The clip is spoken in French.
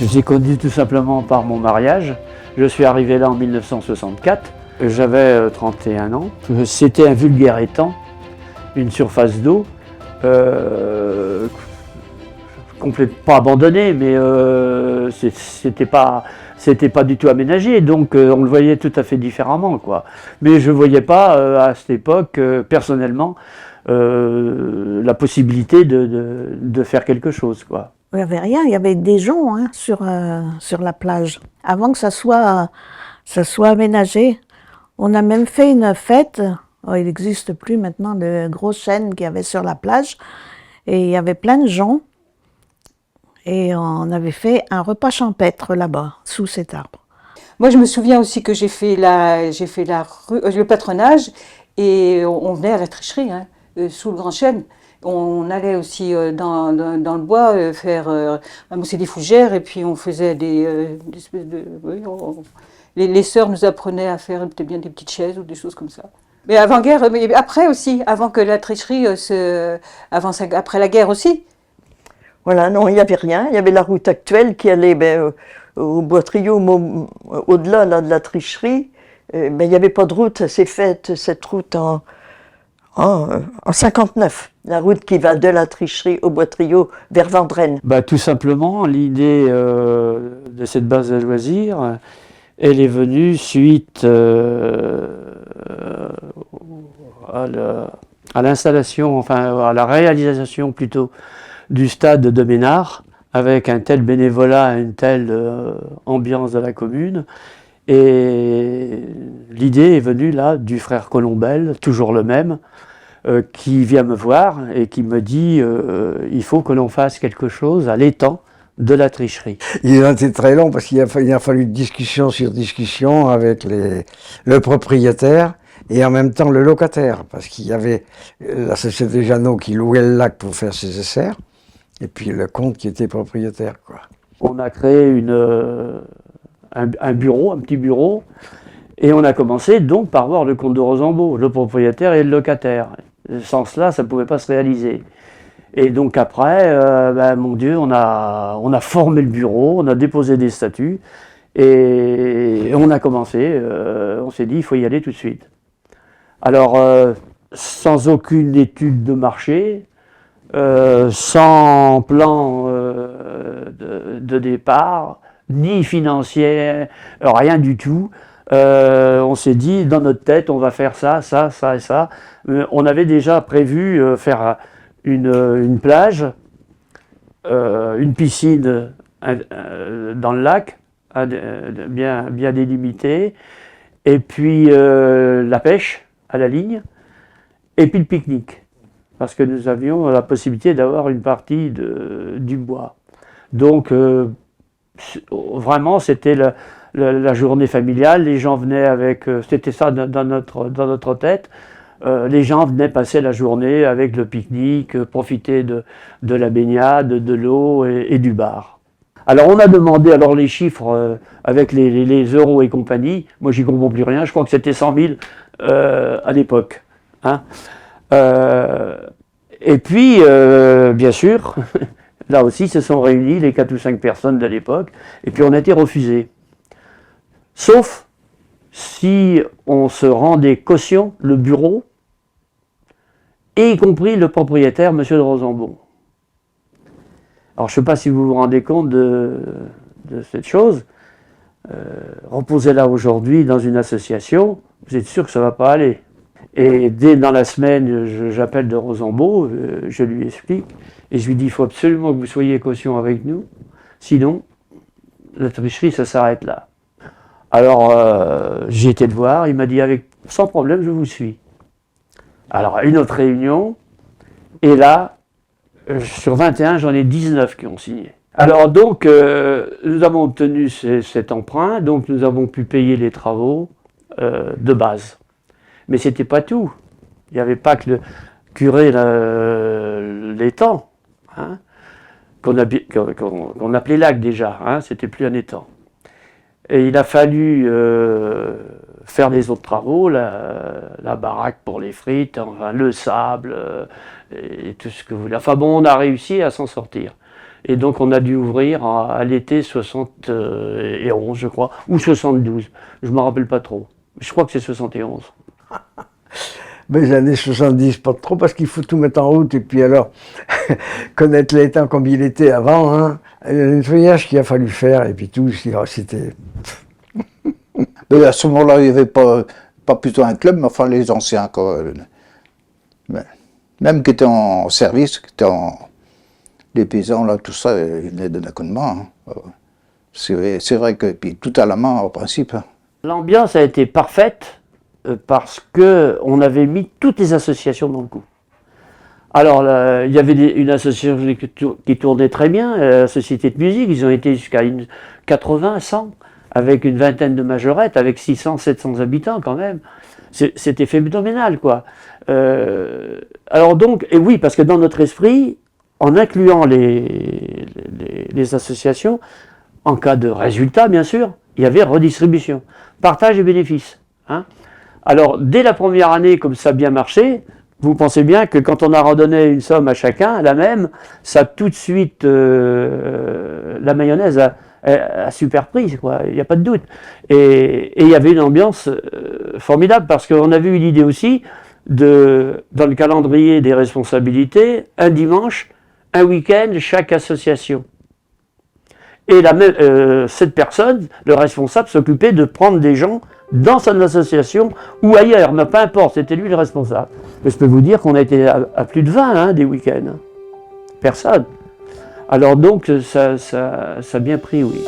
J'ai connu tout simplement par mon mariage. Je suis arrivé là en 1964. J'avais 31 ans. C'était un vulgaire étang, une surface d'eau, pas abandonnée, mais c'était pas du tout aménagé. Donc on le voyait tout à fait différemment, quoi. Mais je ne voyais pas à cette époque, personnellement, la possibilité de faire quelque chose, quoi. Il n'y avait rien, il y avait des gens sur la plage. Avant que ça soit aménagé, on a même fait une fête. Oh, il n'existe plus maintenant de grosses chaînes qu'il y avait sur la plage. Et il y avait plein de gens. Et on avait fait un repas champêtre là-bas, sous cet arbre. Moi, je me souviens aussi que j'ai fait le patronage et on venait à la tricherie, sous le Grand Chêne. On allait aussi dans le bois faire ramasser des fougères et puis on faisait des espèces de... Oui, les sœurs nous apprenaient à faire peut-être bien des petites chaises ou des choses comme ça. Mais avant-guerre, mais après aussi, avant que la tricherie après la guerre aussi. Voilà, non, il n'y avait rien. Il y avait la route actuelle qui allait au Bois-Triot, au-delà là, de la tricherie. Mais il n'y avait pas de route. Ça s'est faite, cette route, en 59. La route qui va de la tricherie au Bois-Triot vers Vendrennes. Tout simplement, l'idée de cette base de loisirs, elle est venue suite à l'installation, enfin à la réalisation plutôt, du stade de Ménard, avec un tel bénévolat, une telle ambiance de la commune. Et l'idée est venue là du frère Colombel, toujours le même, qui vient me voir et qui me dit il faut que l'on fasse quelque chose à l'étang de la tricherie. Il a été très long parce qu'il a fallu discussion sur discussion avec le propriétaire et en même temps le locataire, parce qu'il y avait la société Jeannot qui louait le lac pour faire ses essais, et puis le comte qui était propriétaire, quoi. On a créé un bureau, un petit bureau, et on a commencé donc par voir le comte de Rosambeau, le propriétaire et le locataire. Sans cela, ça ne pouvait pas se réaliser. Et donc après, mon Dieu, on a formé le bureau, on a déposé des statuts, et on a commencé, on s'est dit il faut y aller tout de suite. Alors, sans aucune étude de marché, sans plan de départ, ni financier, rien du tout. On s'est dit, dans notre tête, on va faire ça, ça, ça et ça. On avait déjà prévu faire une plage, une piscine dans le lac, bien délimitée, et puis la pêche à la ligne, et puis le pique-nique. Parce que nous avions la possibilité d'avoir une partie du bois. Donc, vraiment, c'était la journée familiale. Les gens venaient avec... c'était ça dans notre tête. Les gens venaient passer la journée avec le pique-nique, profiter de la baignade, de l'eau et du bar. Alors, on a demandé les chiffres avec les euros et compagnie. Moi, j'y comprends plus rien. Je crois que c'était 100 000 à l'époque. Et puis, bien sûr, là aussi se sont réunis les 4 ou 5 personnes de l'époque, et puis on a été refusés. Sauf si on se rendait caution, le bureau, et y compris le propriétaire, M. de Rosambeau. Alors je ne sais pas si vous vous rendez compte de cette chose. Reposez-la aujourd'hui dans une association, vous êtes sûr que ça ne va pas aller. Et dès dans la semaine, j'appelle de Rosambeau, je lui explique, et je lui dis, il faut absolument que vous soyez caution avec nous, sinon, la tricherie, ça s'arrête là. Alors, j'ai été le voir, il m'a dit, sans problème, je vous suis. Alors, une autre réunion, et là, sur 21, j'en ai 19 qui ont signé. Alors donc, nous avons obtenu cet emprunt, donc nous avons pu payer les travaux de base. Mais ce n'était pas tout. Il n'y avait pas que le curé l'étang, qu'on appelait lac déjà, c'était plus un étang. Et il a fallu faire les autres travaux, la baraque pour les frites, enfin, le sable, et tout ce que vous voulez. Enfin bon, on a réussi à s'en sortir. Et donc on a dû ouvrir à l'été 71, je crois, ou 72. Je ne me rappelle pas trop. Je crois que c'est 71. Mais les années 70, pas trop, parce qu'il faut tout mettre en route. Et puis alors, connaître les temps comme il était avant, hein, il y a le nettoyage qu'il a fallu faire, et puis tout, c'était... Mais à ce moment-là, il n'y avait pas plutôt un club, mais enfin les anciens, quoi. Même qui étaient en service, les paysans, là, tout ça, ils venaient de Naconnement. Hein. C'est vrai que, puis tout à la main, en principe. Hein. L'ambiance a été parfaite parce qu'on avait mis toutes les associations dans le coup. Alors, il y avait une association qui tournait très bien, la Société de musique, ils ont été jusqu'à 80, 100, avec une vingtaine de majorettes, avec 600, 700 habitants quand même. C'était phénoménal, quoi. Alors donc, et oui, parce que dans notre esprit, en incluant les associations, en cas de résultat, bien sûr, il y avait redistribution, partage des bénéfices. Hein. Alors, dès la première année, comme ça a bien marché, vous pensez bien que quand on a redonné une somme à chacun, la même, ça a tout de suite, la mayonnaise a super pris, quoi, il n'y a pas de doute. Et il y avait une ambiance formidable, parce qu'on avait eu l'idée aussi, dans le calendrier des responsabilités, un dimanche, un week-end, chaque association. Et cette personne, le responsable, s'occupait de prendre des gens dans son association ou ailleurs, mais peu importe, c'était lui le responsable. Mais je peux vous dire qu'on a été à plus de 20 hein, des week-ends. Personne. Alors donc, ça a bien pris, oui.